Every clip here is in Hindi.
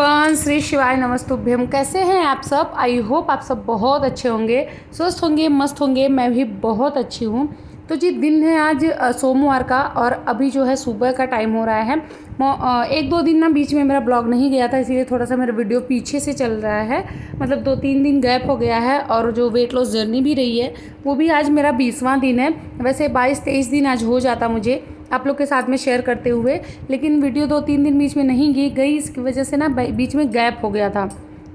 एवरीवन, श्री शिवाय नमस्तुभ्यम। कैसे हैं आप सब? आई होप आप सब बहुत अच्छे होंगे, स्वस्थ होंगे, मस्त होंगे। मैं भी बहुत अच्छी हूँ। तो जी, दिन है आज सोमवार का और अभी जो है सुबह का टाइम हो रहा है। एक दो दिन ना बीच में मेरा ब्लॉग नहीं गया था, इसीलिए थोड़ा सा मेरा वीडियो पीछे से चल रहा है। मतलब 2-3 दिन गैप हो गया है। और जो वेट लॉस जर्नी भी रही है वो भी आज मेरा 20वां दिन है। वैसे 22-23 दिन आज हो जाता मुझे आप लोग के साथ में शेयर करते हुए, लेकिन वीडियो 2-3 दिन बीच में नहीं गई इसकी वजह से ना बीच में गैप हो गया था।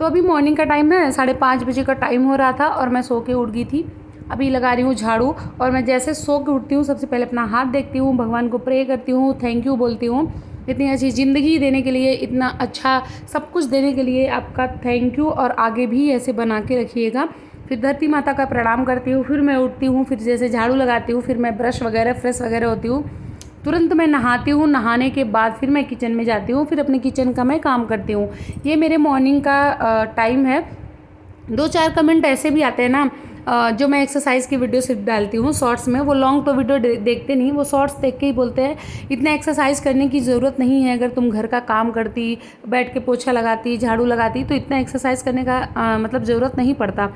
तो अभी मॉर्निंग का टाइम है, 5:30 बजे का टाइम हो रहा था और मैं सो के उठ गई थी। अभी लगा रही हूँ झाड़ू। और मैं जैसे सो के उठती हूँ सबसे पहले अपना हाथ देखती हूँ, भगवान को प्रे करती हूँ, थैंक यू बोलती हूँ। इतनी अच्छी ज़िंदगी देने के लिए, इतना अच्छा सब कुछ देने के लिए आपका थैंक यू, और आगे भी ऐसे बना के रखिएगा। फिर धरती माता का प्रणाम करती हूँ, फिर मैं उठती हूँ, फिर जैसे झाड़ू लगाती हूँ, फिर मैं ब्रश वगैरह फ्रेश वगैरह होती हूँ, तुरंत मैं नहाती हूँ। नहाने के बाद फिर मैं किचन में जाती हूँ, फिर अपने किचन का मैं काम करती हूँ। ये मेरे मॉर्निंग का टाइम है। 2-4 कमेंट ऐसे भी आते हैं ना, जो मैं एक्सरसाइज की वीडियो सिर्फ डालती हूँ शॉर्ट्स में, वो लॉन्ग तो वीडियो देखते नहीं, वो शॉर्ट्स देख के ही बोलते हैं इतना एक्सरसाइज करने की ज़रूरत नहीं है। अगर तुम घर का काम करती, बैठ के पोछा लगाती, झाड़ू लगाती, तो इतना एक्सरसाइज करने का मतलब ज़रूरत नहीं पड़ता।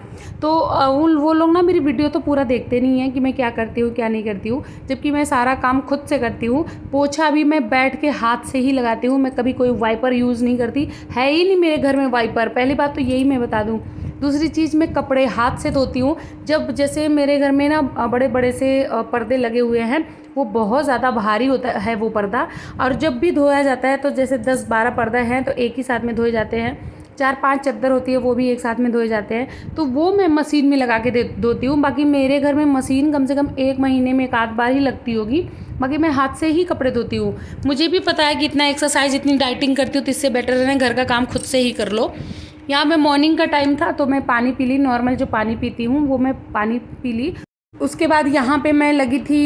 तो वो लोग ना मेरी वीडियो तो पूरा देखते नहीं हैं कि मैं क्या करती हूँ क्या नहीं करती हूँ, जबकि मैं सारा काम खुद से करती हूँ। पोछा भी मैं बैठ के हाथ से ही लगाती हूँ, मैं कभी कोई वाइपर यूज़ नहीं करती, है ही नहीं मेरे घर में वाइपर। पहली बात तो यही मैं बता दूँ। दूसरी चीज़, मैं कपड़े हाथ से धोती हूँ। जब जैसे मेरे घर में ना बड़े बड़े से पर्दे लगे हुए हैं, वो बहुत ज़्यादा भारी होता है वो पर्दा, और जब भी धोया जाता है तो जैसे 10-12 पर्दे हैं तो एक ही साथ में धोए जाते हैं। 4-5 चद्दर होती है वो भी एक साथ में धोए जाते हैं, तो वो मैं मशीन में लगा के धोती हूँ। बाकी मेरे घर में मशीन कम से कम 1 महीने में 1 आध बार ही लगती होगी। बाकी मैं हाथ से ही कपड़े धोती हूँ। मुझे भी पता है कि इतना एक्सरसाइज, इतनी डाइटिंग करती हूँ तो इससे बेटर है घर का काम खुद से ही कर लो। यहाँ पे मॉर्निंग का टाइम था तो मैं पानी पी ली, नॉर्मल जो पानी पीती हूँ वो मैं पानी पी ली। उसके बाद यहाँ पे मैं लगी थी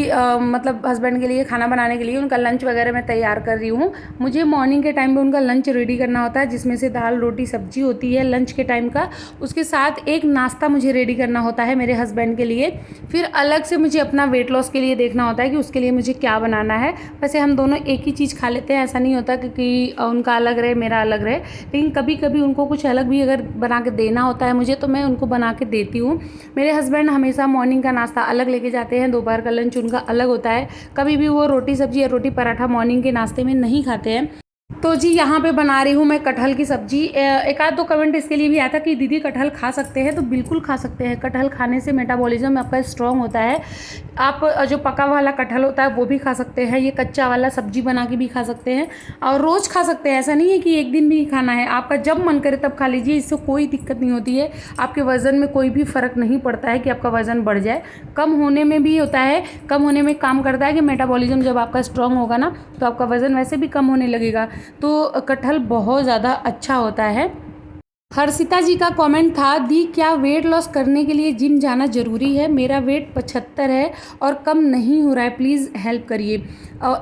मतलब हस्बैंड के लिए खाना बनाने के लिए, उनका लंच वगैरह मैं तैयार कर रही हूँ। मुझे मॉर्निंग के टाइम पे उनका लंच रेडी करना होता है, जिसमें से दाल रोटी सब्जी होती है लंच के टाइम का। उसके साथ एक नाश्ता मुझे रेडी करना होता है मेरे हस्बैंड के लिए। फिर अलग से मुझे अपना वेट लॉस के लिए देखना होता है कि उसके लिए मुझे क्या बनाना है। वैसे हम दोनों एक ही चीज़ खा लेते हैं, ऐसा नहीं होता क्योंकि उनका अलग रहे मेरा अलग रहे, लेकिन कभी कभी उनको कुछ अलग भी अगर बना के देना होता है मुझे, तो मैं उनको बना के देती हूँ। मेरे हस्बैंड हमेशा मॉर्निंग का नाश्ता अलग लेके जाते हैं, दोपहर का लंच उनका अलग होता है। कभी भी वो रोटी सब्जी या रोटी पराठा मॉर्निंग के नाश्ते में नहीं खाते हैं। तो जी, यहाँ पे बना रही हूँ मैं कटहल की सब्जी। एक आध दो कमेंट इसके लिए भी आता कि दीदी कटहल खा सकते हैं, तो बिल्कुल खा सकते हैं। कटहल खाने से मेटाबॉलिज्म आपका स्ट्रॉन्ग होता है। आप जो पका वाला कटहल होता है वो भी खा सकते हैं, ये कच्चा वाला सब्जी बना के भी खा सकते हैं, और रोज़ खा सकते हैं। ऐसा नहीं है कि एक दिन भी खाना है, आपका जब मन करे तब खा लीजिए, इससे कोई दिक्कत नहीं होती है। आपके वज़न में कोई भी फ़र्क नहीं पड़ता है कि आपका वज़न बढ़ जाए, कम होने में भी होता है, कम होने में काम करता है कि मेटाबॉलिज्म जब आपका स्ट्रॉन्ग होगा ना तो आपका वज़न वैसे भी कम होने लगेगा। तो कटहल बहुत ज़्यादा अच्छा होता है। हर्षिता जी का कमेंट था, दी क्या वेट लॉस करने के लिए जिम जाना ज़रूरी है? मेरा वेट 75 है और कम नहीं हो रहा है, प्लीज़ हेल्प करिए।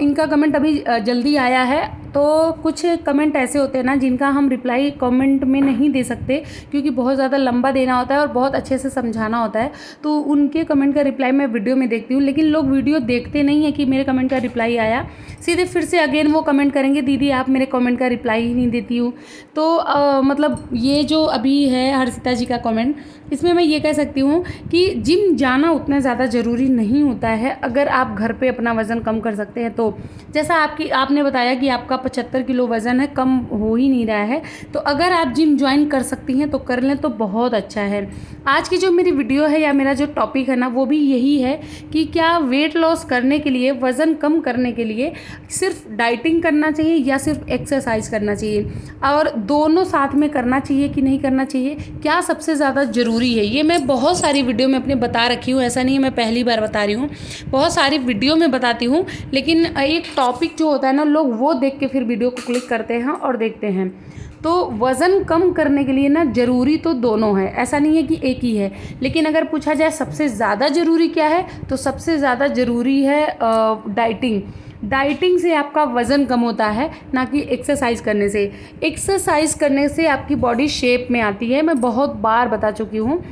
इनका कमेंट अभी जल्दी आया है, तो कुछ कमेंट ऐसे होते हैं ना जिनका हम रिप्लाई कमेंट में नहीं दे सकते, क्योंकि बहुत ज़्यादा लंबा देना होता है और बहुत अच्छे से समझाना होता है। तो उनके कमेंट का रिप्लाई मैं वीडियो में देखती हूँ, लेकिन लोग वीडियो देखते नहीं है कि मेरे कमेंट का रिप्लाई आया, सीधे फिर से अगेन वो कमेंट करेंगे, दीदी आप मेरे कमेंट का रिप्लाई ही नहीं देती हूँ। तो मतलब ये जो अभी है हर्षिता जी का कमेंट, इसमें मैं ये कह सकती हूँ कि जिम जाना उतना ज़्यादा ज़रूरी नहीं होता है, अगर आप घर पे अपना वज़न कम कर सकते हैं तो। जैसा आपने बताया कि आपका 75 किलो वज़न है, कम हो ही नहीं रहा है, तो अगर आप जिम ज्वाइन कर सकती हैं तो कर लें, तो बहुत अच्छा है। आज की जो मेरी वीडियो है या मेरा जो टॉपिक है ना, वो भी यही है कि क्या वेट लॉस करने के लिए, वज़न कम करने के लिए सिर्फ डाइटिंग करना चाहिए या सिर्फ एक्सरसाइज करना चाहिए, और दोनों साथ में करना चाहिए कि नहीं करना चाहिए, क्या सबसे ज़्यादा ज़रूरी है। ये मैं बहुत सारी वीडियो में अपने बता रखी हूँ, ऐसा नहीं है मैं पहली बार बता रही हूँ, बहुत सारी वीडियो में बताती हूँ। लेकिन एक टॉपिक जो होता है ना, लोग वो देख के फिर वीडियो को क्लिक करते हैं और देखते हैं। तो वज़न कम करने के लिए ना ज़रूरी तो दोनों है, ऐसा नहीं है कि एक ही है। लेकिन अगर पूछा जाए सबसे ज़्यादा ज़रूरी क्या है, तो सबसे ज़्यादा ज़रूरी है डाइटिंग। डाइटिंग से आपका वज़न कम होता है, ना कि एक्सरसाइज करने से। एक्सरसाइज करने से आपकी बॉडी शेप में आती है, मैं बहुत बार बता चुकी हूँ।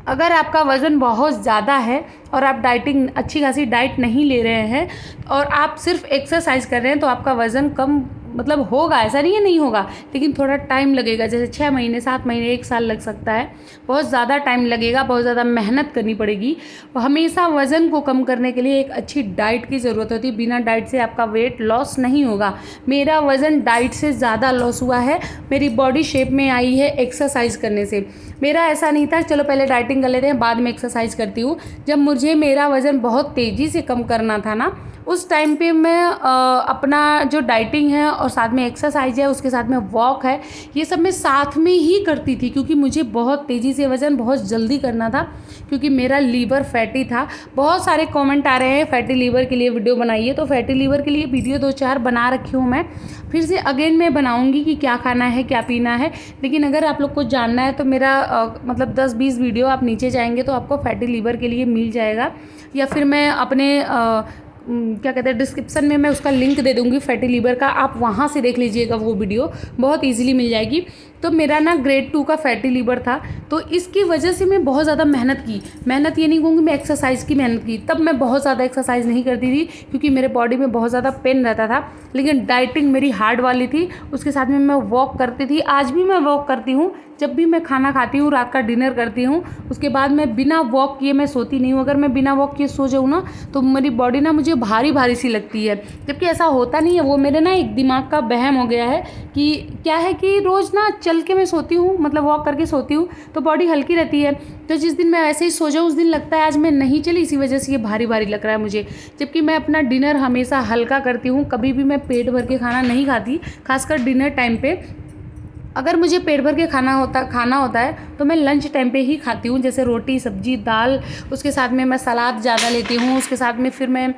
अगर आपका वज़न बहुत ज़्यादा है और आप डाइटिंग, अच्छी खासी डाइट नहीं ले रहे हैं और आप सिर्फ एक्सरसाइज कर रहे हैं, तो आपका वज़न कम मतलब होगा, ऐसा नहीं है नहीं होगा, लेकिन थोड़ा टाइम लगेगा, जैसे 6 महीने 7 महीने 1 साल लग सकता है। बहुत ज़्यादा टाइम लगेगा, बहुत ज़्यादा मेहनत करनी पड़ेगी। हमेशा वज़न को कम करने के लिए एक अच्छी डाइट की ज़रूरत होती है। बिना डाइट से आपका वेट लॉस नहीं होगा। मेरा वज़न डाइट से ज़्यादा लॉस हुआ है, मेरी बॉडी शेप में आई है एक्सरसाइज करने से। मेरा ऐसा नहीं था चलो पहले डाइटिंग कर लेते हैं बाद में एक्सरसाइज करती हूँ। जब मुझे मेरा वज़न बहुत तेज़ी से कम करना था ना, उस टाइम पे मैं अपना जो डाइटिंग है और साथ में एक्सरसाइज है, उसके साथ में वॉक है, ये सब मैं साथ में ही करती थी, क्योंकि मुझे बहुत तेज़ी से वज़न बहुत जल्दी करना था, क्योंकि मेरा लीवर फैटी था। बहुत सारे कमेंट आ रहे हैं फैटी लीवर के लिए वीडियो बनाइए, तो फैटी लीवर के लिए वीडियो 2-4 बना रखी हूँ मैं। फिर से अगेन मैं बनाऊँगी कि क्या खाना है क्या पीना है। लेकिन अगर आप लोग को जानना है तो मेरा मतलब 10-20 वीडियो आप नीचे जाएंगे तो आपको फैटी लीवर के लिए मिल जाएगा, या फिर मैं अपने क्या कहते हैं डिस्क्रिप्शन में मैं उसका लिंक दे दूँगी फैटी लीवर का, आप वहाँ से देख लीजिएगा, वो वीडियो बहुत ईजिली मिल जाएगी। तो मेरा ना ग्रेड 2 का फैटी लीवर था, तो इसकी वजह से मैं बहुत ज़्यादा मेहनत की। मेहनत ये नहीं कहूँगी, मैं एक्सरसाइज की मेहनत की। तब मैं बहुत ज़्यादा एक्सरसाइज नहीं करती थी क्योंकि मेरे बॉडी में बहुत ज़्यादा पेन रहता था, लेकिन डाइटिंग मेरी हार्ड वाली थी। उसके साथ में मैं वॉक करती थी, आज भी मैं वॉक करती हूँ। जब भी मैं खाना खाती हूँ, रात का डिनर करती हूँ, उसके बाद मैं बिना वॉक किए मैं सोती नहीं हूँ। अगर मैं बिना वॉक किए सो जाऊँ ना तो मेरी बॉडी ना मुझे भारी भारी सी लगती है, जबकि ऐसा होता नहीं है। वो मेरे ना एक दिमाग का वहम हो गया है कि क्या है कि रोज़ ना चल के मैं सोती हूँ, मतलब वॉक करके सोती हूँ तो बॉडी हल्की रहती है। तो जिस दिन मैं ऐसे ही सो जाऊँ उस दिन लगता है आज मैं नहीं चली, इसी वजह से ये भारी भारी लग रहा है मुझे। जबकि मैं अपना डिनर हमेशा हल्का करती हूँ, कभी भी मैं पेट भर के खाना नहीं खाती, खासकर डिनर टाइम पे। अगर मुझे पेट भर के खाना होता है तो मैं लंच टाइम पे ही खाती हूँ, जैसे रोटी सब्जी दाल, उसके साथ में मैं सलाद ज़्यादा लेती हूँ, उसके साथ में फिर मैं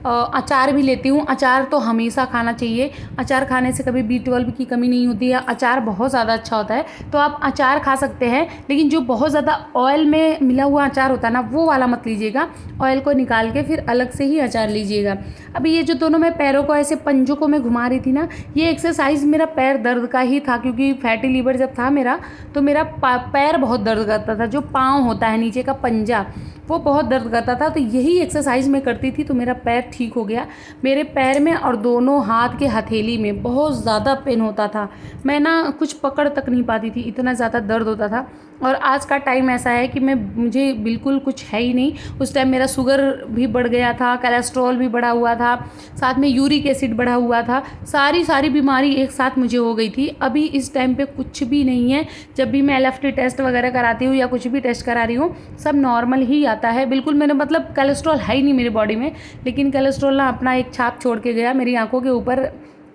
अचार भी लेती हूँ। अचार तो हमेशा खाना चाहिए, अचार खाने से कभी B12 की कमी नहीं होती है। अचार बहुत ज़्यादा अच्छा होता है, तो आप अचार खा सकते हैं, लेकिन जो बहुत ज़्यादा ऑयल में मिला हुआ अचार होता है ना, वो वाला मत लीजिएगा। ऑयल को निकाल के फिर अलग से ही अचार लीजिएगा। अभी ये जो दोनों मैं पैरों को ऐसे पंजों को मैं घुमा रही थी ना, ये एक्सरसाइज मेरा पैर दर्द का ही था, क्योंकि फैटी लीवर जब था मेरा तो मेरा पैर बहुत दर्द करता था। जो पाँव होता है नीचे का पंजा, वो बहुत दर्द करता था, तो यही एक्सरसाइज मैं करती थी तो मेरा पैर ठीक हो गया। मेरे पैर में और दोनों हाथ के हथेली में बहुत ज़्यादा पेन होता था, मैं ना कुछ पकड़ तक नहीं पाती थी, इतना ज़्यादा दर्द होता था। और आज का टाइम ऐसा है कि मुझे बिल्कुल कुछ है ही नहीं। उस टाइम मेरा शुगर भी बढ़ गया था, कोलेस्ट्रॉल भी बढ़ा हुआ था, साथ में यूरिक एसिड बढ़ा हुआ था, सारी बीमारी एक साथ मुझे हो गई थी। अभी इस टाइम पे कुछ भी नहीं है। जब भी मैं LFT टेस्ट वगैरह कराती हूँ या कुछ भी टेस्ट करा रही हूँ, सब नॉर्मल ही आता है बिल्कुल। मैंने मतलब कोलेस्ट्रॉल है ही नहीं मेरी बॉडी में, लेकिन कोलेस्ट्रॉल ना अपना एक छाप छोड़ के गया। मेरी आंखों के ऊपर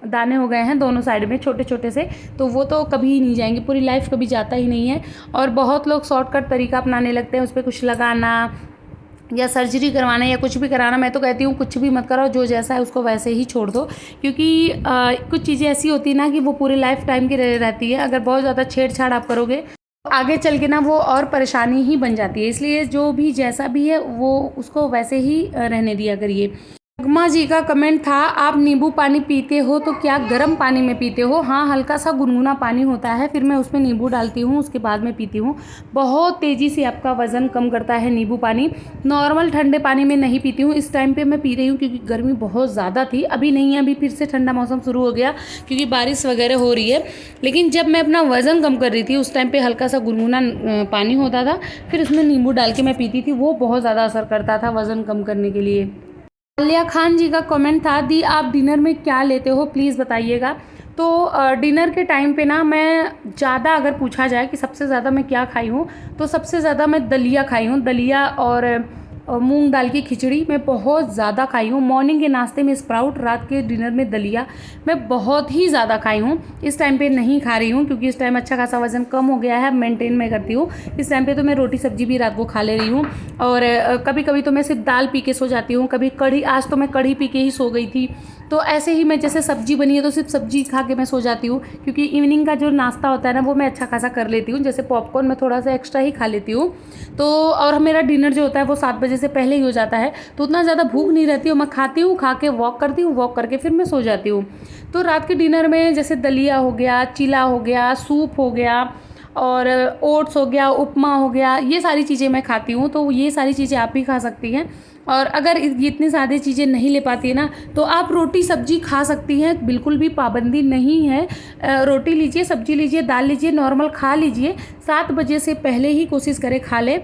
दाने हो गए हैं दोनों साइड में छोटे छोटे से, तो वो तो कभी ही नहीं जाएंगे, पूरी लाइफ कभी जाता ही नहीं है। और बहुत लोग शॉर्टकट तरीका अपनाने लगते हैं, उस पर कुछ लगाना या सर्जरी करवाना या कुछ भी कराना। मैं तो कहती हूँ कुछ भी मत कराओ, जो जैसा है उसको वैसे ही छोड़ दो, क्योंकि कुछ चीज़ें ऐसी होती है ना कि वो पूरे लाइफ टाइम की रहती है। अगर बहुत ज़्यादा छेड़छाड़ आप करोगे तो आगे चल के ना वो और परेशानी ही बन जाती है। इसलिए जो भी जैसा भी है वो उसको वैसे ही रहने दिया करिए। नगमा जी का कमेंट था, आप नींबू पानी पीते हो तो क्या गर्म पानी में पीते हो? हाँ, हल्का सा गुनगुना पानी होता है, फिर मैं उसमें नींबू डालती हूँ, उसके बाद में पीती हूँ। बहुत तेज़ी से आपका वज़न कम करता है नींबू पानी। नॉर्मल ठंडे पानी में नहीं पीती हूँ। इस टाइम पे मैं पी रही हूँ क्योंकि गर्मी बहुत ज़्यादा थी, अभी नहीं है, अभी फिर से ठंडा मौसम शुरू हो गया क्योंकि बारिश वगैरह हो रही है। लेकिन जब मैं अपना वज़न कम कर रही थी उस टाइम पर हल्का सा गुनगुना पानी होता था, फिर उसमें नींबू डाल के मैं पीती थी, वो बहुत ज़्यादा असर करता था वज़न कम करने के लिए। आलिया खान जी का कमेंट था, दी आप डिनर में क्या लेते हो प्लीज़ बताइएगा। तो डिनर के टाइम पे ना मैं ज़्यादा अगर पूछा जाए कि सबसे ज़्यादा मैं क्या खाई हूँ, तो सबसे ज़्यादा मैं दलिया खाई हूँ। दलिया और मूंग दाल की खिचड़ी मैं बहुत ज़्यादा खाई हूँ। मॉर्निंग के नाश्ते में स्प्राउट, रात के डिनर में दलिया मैं बहुत ही ज़्यादा खाई हूँ। इस टाइम पे नहीं खा रही हूँ क्योंकि इस टाइम अच्छा खासा वज़न कम हो गया है, मेंटेन मैं करती हूँ। इस टाइम पे तो मैं रोटी सब्जी भी रात को खा ले रही हूँ, और कभी कभी तो मैं सिर्फ दाल पी के सो जाती हूँ, कभी कढ़ी, आज तो मैं कढ़ी पी के ही सो गई थी। तो ऐसे ही मैं, जैसे सब्जी बनी है तो सिर्फ सब्जी खा के मैं सो जाती हूँ, क्योंकि इवनिंग का जो नाश्ता होता है ना वो मैं अच्छा खासा कर लेती हूँ। जैसे पॉपकॉर्न मैं थोड़ा सा एक्स्ट्रा ही खा लेती हूँ। तो और मेरा डिनर जो होता है वो 7 बजे से पहले ही हो जाता है, तो उतना ज़्यादा भूख नहीं रहती है। मैं खाती हूँ, खा के वॉक करती हूँ, वॉक करके फिर मैं सो जाती हूँ। तो रात के डिनर में जैसे दलिया हो गया, चीला हो गया, सूप हो गया, और ओट्स हो गया, उपमा हो गया, ये सारी चीज़ें मैं खाती हूँ। तो ये सारी चीज़ें आप भी खा सकती हैं। और अगर ये इतनी सारी चीज़ें नहीं ले पाती है ना, तो आप रोटी सब्जी खा सकती हैं, बिल्कुल भी पाबंदी नहीं है। रोटी लीजिए, सब्जी लीजिए, दाल लीजिए, नॉर्मल खा लीजिए। 7 बजे से पहले ही कोशिश करें खा लें।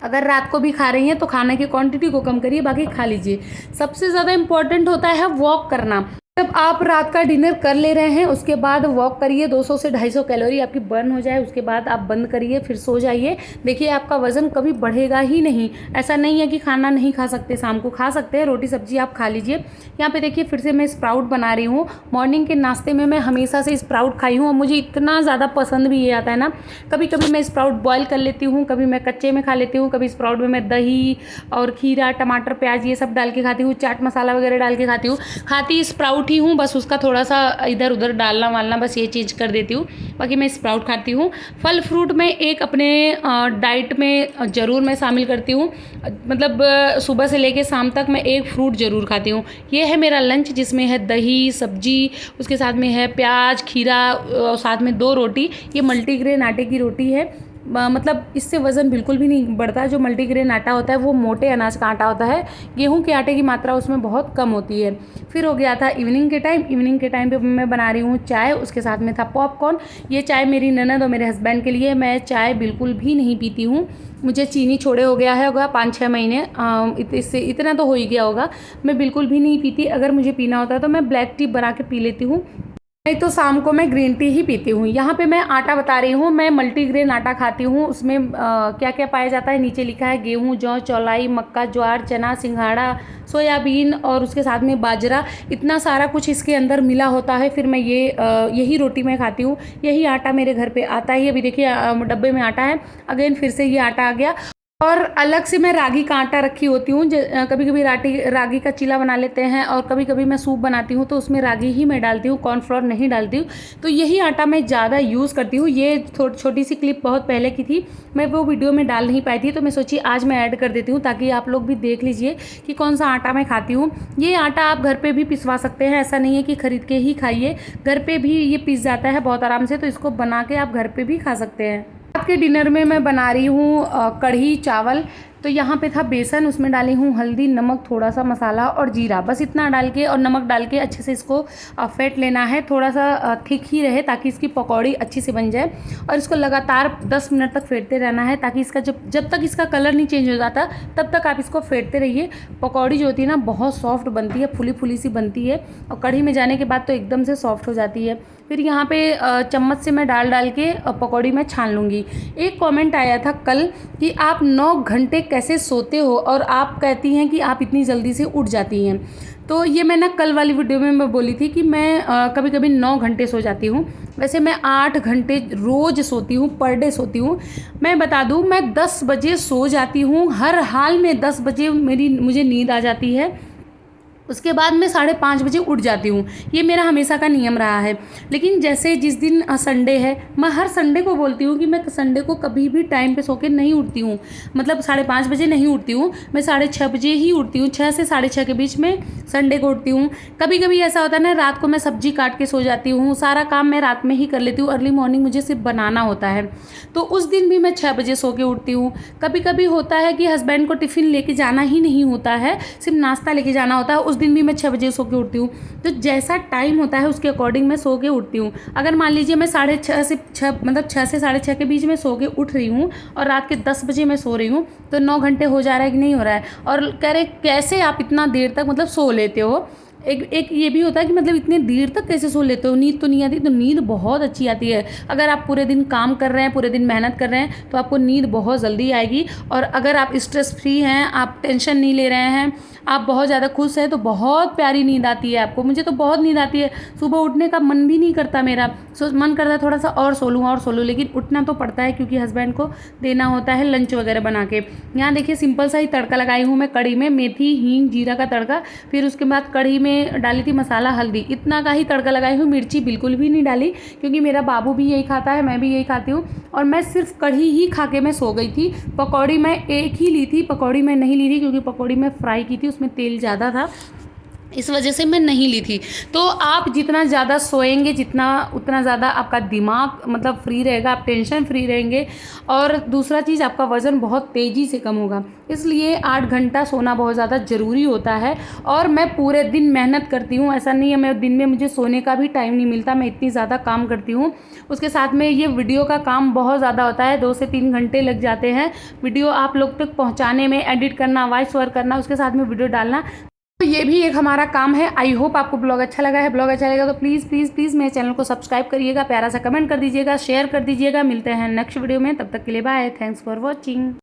अगर रात को भी खा रही हैं तो खाने की क्वांटिटी को कम करिए, बाकी खा लीजिए। सबसे ज़्यादा इम्पॉर्टेंट होता है वॉक करना। जब आप रात का डिनर कर ले रहे हैं उसके बाद वॉक करिए, 200 से 250 कैलोरी आपकी बर्न हो जाए, उसके बाद आप बंद करिए, फिर सो जाइए। देखिए आपका वज़न कभी बढ़ेगा ही नहीं। ऐसा नहीं है कि खाना नहीं खा सकते, शाम को खा सकते हैं, रोटी सब्जी आप खा लीजिए। यहाँ पे देखिए फिर से मैं स्प्राउट बना रही हूँ। मॉर्निंग के नाश्ते में मैं हमेशा से स्प्राउट खाई हूँ और मुझे इतना ज़्यादा पसंद भी ये आता है ना। कभी कभी मैं स्प्राउट बॉयल कर लेती हूँ, कभी मैं कच्चे में खा लेती हूँ, कभी स्प्राउट में मैं दही और खीरा, टमाटर, प्याज ये सब डाल के खाती हूँ, चाट मसाला वगैरह डाल के खाती हूँ। खाती स्प्राउट ही हूँ, बस उसका थोड़ा सा इधर उधर डालना वालना बस ये चीज़ कर देती हूँ, बाकी मैं स्प्राउट खाती हूँ। फल फ्रूट में एक अपने डाइट में ज़रूर मैं शामिल करती हूँ, मतलब सुबह से लेके शाम तक मैं एक फ्रूट ज़रूर खाती हूँ। ये है मेरा लंच, जिसमें है दही सब्जी, उसके साथ में है प्याज, खीरा और साथ में 2 रोटी। ये मल्टीग्रेन आटे की रोटी है, मतलब इससे वज़न बिल्कुल भी नहीं बढ़ता। जो मल्टीग्रेन आटा होता है वो मोटे अनाज का आटा होता है, गेहूं के आटे की मात्रा उसमें बहुत कम होती है। फिर हो गया था इवनिंग के टाइम पे मैं बना रही हूँ चाय, उसके साथ में था पॉपकॉर्न। ये चाय मेरी ननद और मेरे हस्बैंड के लिए। मैं चाय बिल्कुल भी नहीं पीती हूँ, मुझे चीनी छोड़े हो गया है, होगा 5-6 महीने, इससे इतना तो हो ही गया होगा। मैं बिल्कुल भी नहीं पीती। अगर मुझे पीना होता है तो मैं ब्लैक टी बना के पी लेती हूँ, नहीं तो शाम को मैं ग्रीन टी ही पीती हूँ। यहाँ पे मैं आटा बता रही हूँ, मैं मल्टीग्रेन आटा खाती हूँ। उसमें क्या क्या पाया जाता है नीचे लिखा है, गेहूँ, जौ, चौलाई, मक्का, ज्वार, चना, सिंघाड़ा, सोयाबीन और उसके साथ में बाजरा, इतना सारा कुछ इसके अंदर मिला होता है। फिर मैं यही रोटी मैं खाती हूँ, यही आटा मेरे घर पे आता है। अभी देखिए डब्बे में आटा है, अगेन फिर से ये आटा आ गया। और अलग से मैं रागी का आटा रखी होती हूँ। कभी कभी रागी का चीला बना लेते हैं और कभी कभी मैं सूप बनाती हूँ तो उसमें रागी ही मैं डालती हूँ, कॉर्नफ्लोर नहीं डालती हूँ। तो यही आटा मैं ज़्यादा यूज़ करती हूँ। ये छोटी सी क्लिप बहुत पहले की थी, मैं वो वीडियो में डाल नहीं पाई थी, तो मैं सोची आज मैं ऐड कर देती हूँ ताकि आप लोग भी देख लीजिए कि कौन सा आटा मैं खाती हूँ। ये आटा आप घर पर भी पिसवा सकते हैं, ऐसा नहीं है कि ख़रीद के ही खाइए, घर पर भी ये पिस जाता है बहुत आराम से। तो इसको बना के आप घर पर भी खा सकते हैं। रात के डिनर में मैं बना रही हूँ कढ़ी चावल। तो यहाँ पे था बेसन, उसमें डाली हूँ हल्दी, नमक, थोड़ा सा मसाला और जीरा, बस इतना डाल के और नमक डाल के अच्छे से इसको फेंट लेना है। थोड़ा सा थिक ही रहे ताकि इसकी पकौड़ी अच्छी से बन जाए। और इसको लगातार 10 मिनट तक फेंटते रहना है ताकि इसका जब तक इसका कलर नहीं चेंज हो जाता तब तक आप इसको फेंटते रहिए। पकौड़ी जो होती है ना बहुत सॉफ्ट बनती है, फुली फुली सी बनती है और कढ़ी में जाने के बाद तो एकदम से सॉफ्ट हो जाती है। फिर यहाँ पे चम्मच से मैं डाल के पकौड़ी में छान लूँगी। एक कमेंट आया था कल कि आप 9 घंटे कैसे सोते हो और आप कहती हैं कि आप इतनी जल्दी से उठ जाती हैं। तो ये मैं ना कल वाली वीडियो में मैं बोली थी कि मैं कभी कभी 9 घंटे सो जाती हूँ। वैसे मैं 8 घंटे रोज़ सोती हूँ, पर डे सोती हूँ। मैं बता दूँ मैं 10 बजे सो जाती हूँ, हर हाल में 10 बजे मुझे नींद आ जाती है। उसके बाद मैं 5:30 बजे उठ जाती हूँ, ये मेरा हमेशा का नियम रहा है। लेकिन जैसे जिस दिन संडे है, मैं हर संडे को बोलती हूँ कि मैं संडे को कभी भी टाइम पे सो के नहीं उठती हूँ, मतलब 5:30 बजे नहीं उठती हूँ, मैं 6:30 बजे ही उठती हूँ। 6 से 6:30 के बीच में संडे को उठती हूँ। कभी कभी ऐसा होता है ना, रात को मैं सब्जी काट के सो जाती हूँ, सारा काम मैं रात में ही कर लेती हूँ, अर्ली मॉर्निंग मुझे सिर्फ बनाना होता है, तो उस दिन भी मैं 6 बजे सो के उठती हूँ। कभी कभी होता है कि हस्बैंड को टिफ़िन लेके जाना ही नहीं होता है, सिर्फ नाश्ता लेके जाना होता है, उस दिन भी मैं 6 बजे सो के उठती हूँ। तो जैसा टाइम होता है उसके अकॉर्डिंग मैं सो के उठती हूँ। अगर मान लीजिए मैं 6:30 से 6 मतलब 6 से 6:30 के बीच में सो के उठ रही हूँ और रात के 10 बजे मैं सो रही हूँ, तो 9 घंटे हो जा रहा है कि नहीं हो रहा है। और कह रहे कैसे आप इतना देर तक मतलब सो लेते हो। एक ये भी होता है कि मतलब इतने देर तक कैसे सो लेते हो, नींद तो नहीं आती। तो नींद बहुत अच्छी आती है। अगर आप पूरे दिन काम कर रहे हैं, पूरे दिन मेहनत कर रहे हैं, तो आपको नींद बहुत जल्दी आएगी। और अगर आप स्ट्रेस फ्री हैं, आप टेंशन नहीं ले रहे हैं, आप बहुत ज़्यादा खुश हैं, तो बहुत प्यारी नींद आती है आपको। मुझे तो बहुत नींद आती है, सुबह उठने का मन भी नहीं करता मेरा, मन करता है थोड़ा सा और सो लूँ, लेकिन उठना तो पड़ता है क्योंकि हस्बैंड को देना होता है लंच वगैरह बना के। यहाँ देखिए सिंपल सा ही तड़का लगाई हूँ मैं कढ़ी में, मेथी, हींग, जीरा का तड़का। फिर उसके बाद कढ़ी में डाली थी मसाला, हल्दी, इतना का ही तड़का लगाई हूँ। मिर्ची बिल्कुल भी नहीं डाली क्योंकि मेरा बाबू भी यही खाता है, मैं भी यही खाती हूँ। और मैं सिर्फ कढ़ी ही खा के मैं सो गई थी। पकौड़ी मैं एक ही ली थी, पकौड़ी मैं नहीं ली थी क्योंकि पकौड़ी मैं फ्राई की थी, उसमें तेल ज़्यादा था, इस वजह से मैं नहीं ली थी। तो आप जितना ज़्यादा सोएंगे उतना ज़्यादा आपका दिमाग मतलब फ्री रहेगा, आप टेंशन फ्री रहेंगे और दूसरा चीज़ आपका वज़न बहुत तेज़ी से कम होगा। इसलिए 8 घंटा सोना बहुत ज़्यादा ज़रूरी होता है और मैं पूरे दिन मेहनत करती हूँ। ऐसा नहीं है मैं दिन में मुझे सोने का भी टाइम नहीं मिलता, मैं इतनी ज़्यादा काम करती हूँ। उसके साथ में ये वीडियो का काम बहुत ज़्यादा होता है, 2 से 3 घंटे लग जाते हैं वीडियो आप लोग तक पहुँचाने में, एडिट करना, वॉइस ओवर करना, उसके साथ में वीडियो डालना। तो ये भी एक हमारा काम है। आई होप आपको ब्लॉग अच्छा लगा है। ब्लॉग अच्छा लगेगा तो प्लीज़ प्लीज़ प्लीज़ मेरे चैनल को सब्सक्राइब करिएगा, प्यारा सा कमेंट कर दीजिएगा, शेयर कर दीजिएगा। मिलते हैं नेक्स्ट वीडियो में, तब तक के लिए बाय, थैंक्स फॉर वॉचिंग।